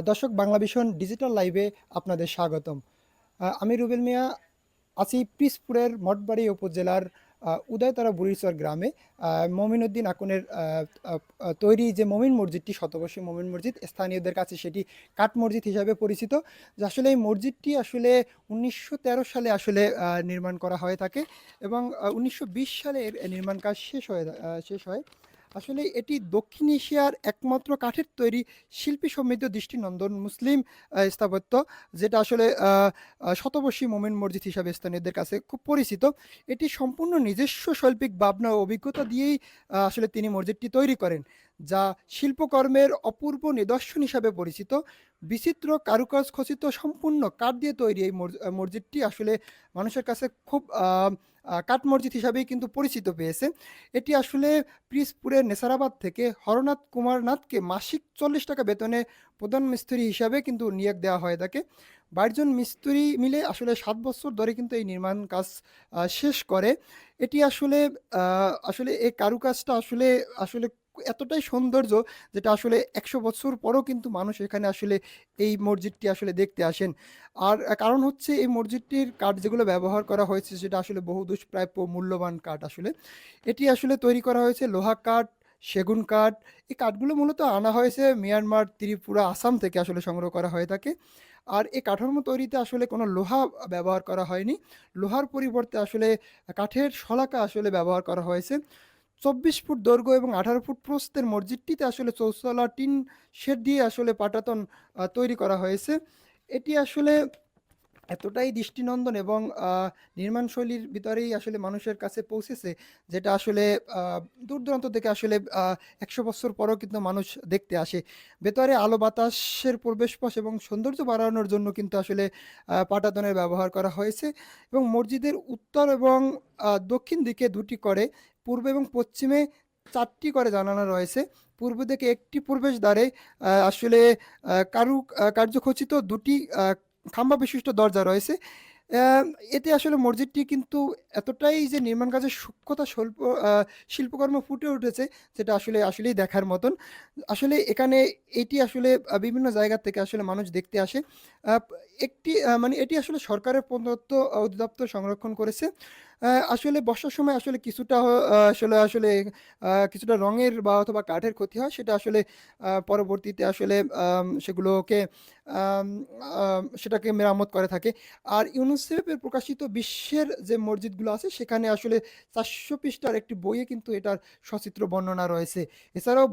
দর্শক, Bangla vision digital লাইভে আপনাদের স্বাগতম। আমি রুবেল মিয়া আছি পিসপুরের মঠবাড়ি উপজেলার উদয়তারা বুড়িচর গ্রামে। মমিনুদ্দিন আকুনের তৈরি যে মমিন মসজিদটি, শতবর্ষী মমিন মসজিদ, স্থানীয়দের কাছে সেটি কাঠ মসজিদ হিসাবে পরিচিত। যে আসলে এই মসজিদটি আসলে 1913 সালে আসলে নির্মাণ করা হয়ে থাকে এবং 1920 সালে এর নির্মাণ কাজ শেষ হয়। আসলে এটি দক্ষিণ এশিয়ার একমাত্র কাঠের তৈরি শিল্পী সমৃদ্ধ দৃষ্টিনন্দন মুসলিম স্থাপত্য, যেটা আসলে শতবর্ষী মোমেন মসজিদ হিসাবে স্থানীয়দের কাছে খুব পরিচিত। এটি সম্পূর্ণ নিজস্ব শৈল্পিক ভাবনা ও অভিজ্ঞতা দিয়েই আসলে তিনি মসজিদটি তৈরি করেন, যা শিল্পকর্মের অপূর্ব নিদর্শন হিসাবে পরিচিত। বিচিত্র কারুকাজ খচিত সম্পূর্ণ কাঠ দিয়ে তৈরি এই মসজিদটি আসলে মানুষের কাছে খুব কাঠ মসজিদ হিসাবেই কিন্তু পরিচিত পেয়েছে। এটি আসলে পিরোজপুরের নেসারাবাদ থেকে হরনাথ কুমার নাথকে মাসিক 40 টাকা বেতনে প্রধান মিস্ত্রি হিসাবে কিন্তু নিয়োগ দেওয়া হয়ে থাকে। 22 জন মিস্ত্রি মিলে আসলে 7 বছর ধরে কিন্তু এই নির্মাণ কাজ শেষ করে। এটি আসলে আসলে এই কারুকাজটা আসলে আসলে এতটাই সৌন্দর্য, যেটা আসলে 100 বছর পরও কিন্তু মানুষ এখানে আসলে এই মসজিদটি আসলে দেখতে আসেন। আর কারণ হচ্ছে এই মসজিদটির কাঠ যেগুলো ব্যবহার করা হয়েছে সেটা আসলে বহু দুষ্প্রাপ্য মূল্যবান কাঠ। আসলে এটি আসলে তৈরি করা হয়েছে লোহা কাঠ, সেগুন কাঠ। এই কাঠগুলো মূলত আনা হয়েছে মিয়ানমার, ত্রিপুরা, আসাম থেকে আসলে সংগ্রহ করা হয়ে থাকে। আর এই কাঠামো তৈরিতে আসলে কোনো লোহা ব্যবহার করা হয়নি। লোহার পরিবর্তে আসলে কাঠের শলাকা আসলে ব্যবহার করা হয়েছে। 24 ফুট দৈর্ঘ্য এবং 18 ফুট প্রস্থের মসজিদটিতে আসলে চৌসালা টিন শেড দিয়ে আসলে পাটাতন তৈরি করা হয়েছে। এটি আসলে এতটাই দৃষ্টিনন্দন এবং নির্মাণশৈলীর ভিতরেই আসলে মানুষের কাছে পৌঁছেছে, যেটা আসলে দূর দূরান্ত থেকে আসলে 100 বছর পরও কিন্তু মানুষ দেখতে আসে। ভেতরে আলো বাতাসের প্রবেশপথ এবং সৌন্দর্য বাড়ানোর জন্য কিন্তু আসলে পাটাতনের ব্যবহার করা হয়েছে এবং মসজিদের উত্তর এবং দক্ষিণ দিকে দুটি করে, পূর্ব এবং পশ্চিমে 4টি করে জানালা রয়েছে। পূর্ব দিকে একটি প্রবেশদ্বারে আসলে কার্যখচিত দুটি খাম্বা বিশিষ্ট দরজা রয়েছে। আহ, এতে আসলে মসজিদটি কিন্তু এতটাই যে নির্মাণ কাজের সূক্ষ্মতা শিল্পকর্ম ফুটে উঠেছে, যেটা আসলে আসলেই দেখার মতন। আসলে এখানে এটি আসলে বিভিন্ন জায়গা থেকে আসলে মানুষ দেখতে আসে। আহ, মানে এটি আসলে সরকারের প্রদত্ত অধিদপ্তর সংরক্ষণ করেছে। আসলে বর্ষার সময় আসলে কিছুটা আসলে আসলে কিছুটা রঙের বা অথবা কাঠের ক্ষতি হয়, সেটা আসলে পরবর্তীতে আসলে সেগুলোকে আম, সেটাকে মেরামত করে থাকে। আর ইউনিসেফের প্রকাশিত বিশ্বের যে মসজিদগুলো আছে সেখানে আসলে 400 পৃষ্ঠার একটি বইয়ে কিন্তু এটার সচিত্র বর্ণনা রয়েছে। এছাড়াও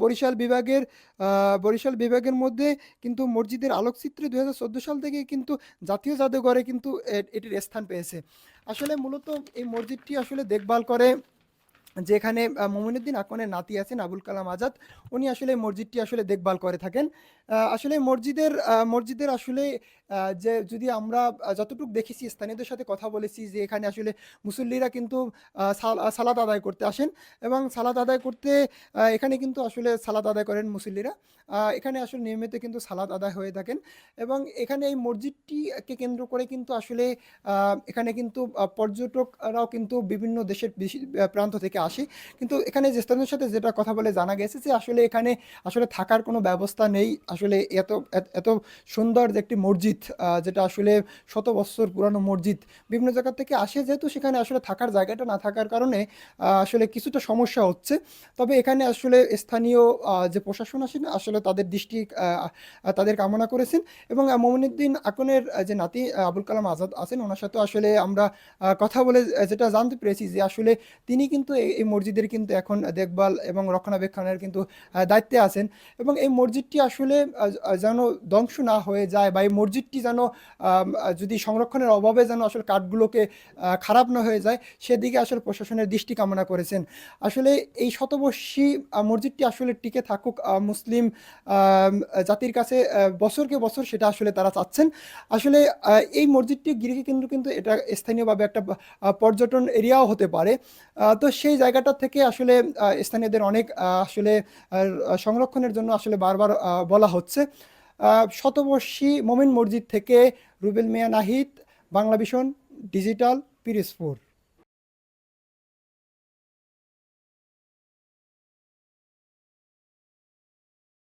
বরিশাল বিভাগের মধ্যে কিন্তু মসজিদের আলোকচিত্রে 2014 সাল থেকে কিন্তু জাতীয় জাদুঘরে কিন্তু এটির স্থান পেয়েছে। আসলে মূলত এই মসজিদটি আসলে দেখভাল করে যেখানে মোমিনুদ্দিন আকনের নাতি আছেন আবুল কালাম আজাদ। উনি আসলে এই মসজিদটি আসলে দেখভাল করে থাকেন। আসলে মসজিদের আসলে যে যদি আমরা যতটুকু দেখেছি, স্থানীয়দের সাথে কথা বলেছি, যে এখানে আসলে মুসল্লিরা কিন্তু সালাত আদায় করতে আসেন এবং সালাত আদায় করতে এখানে কিন্তু আসলে সালাত আদায় করেন মুসল্লিরা। এখানে আসলে নিয়মিত কিন্তু সালাত আদায় হয়ে থাকেন এবং এখানে এই মসজিদটিকে কেন্দ্র করে কিন্তু আসলে এখানে কিন্তু পর্যটকরাও কিন্তু বিভিন্ন দেশের প্রান্ত থেকে আসে। কিন্তু এখানে যে স্থানীয় সাথে যেটা কথা বলে জানা গেছে যে আসলে এখানে আসলে থাকার কোনো ব্যবস্থা নেই। আসলে এত সুন্দর যে একটি মসজিদ, যেটা আসলে 100 বছর পুরানো মসজিদ, বিভিন্ন জায়গা থেকে আসে, যেহেতু সেখানে আসলে থাকার জায়গাটা না থাকার কারণে আসলে কিছুটা সমস্যা হচ্ছে। তবে এখানে আসলে স্থানীয় যে প্রশাসন আছেন আসলে তাদের দৃষ্টি তাদের কামনা করেছেন এবং মোমিনুদ্দিন আকনের যে নাতি আবুল কালাম আজাদ আছেন, ওনার সাথে আসলে আমরা কথা বলে যেটা জানতে পেরেছি যে আসলে তিনি কিন্তু এই মসজিদের কিন্তু এখন দেখভাল এবং রক্ষণাবেক্ষণের কিন্তু দায়িত্বে আছেন এবং এই মসজিদটি আসলে যেন ধ্বংস না হয়ে যায় বা এই মসজিদটি যেন যদি সংরক্ষণের অভাবে যেন আসলে কাঠগুলোকে খারাপ না হয়ে যায়, সেদিকে আসলে প্রশাসনের দৃষ্টি কামনা করেছেন। আসলে এই শতবর্ষী মসজিদটি আসলে টিকে থাকুক মুসলিম আম, জাতির কাছে বছরকে বছর, সেটা আসলে তারা চাচ্ছেন। আসলে এই মসজিদটি গৃহে কেন্দ্র কিন্তু এটা স্থানীয়ভাবে একটা পর্যটন এরিয়াও হতে পারে। তো সেই জায়গাটা থেকে আসলে স্থানীয়দের অনেক আসলে সংরক্ষণের জন্য আসলে বারবার বলা হচ্ছে। শতবর্ষী মোমিন মসজিদ থেকে রুবেল মিয়া নাহিদ, বাংলা ভিশন ডিজিটাল, পিরোজপুর।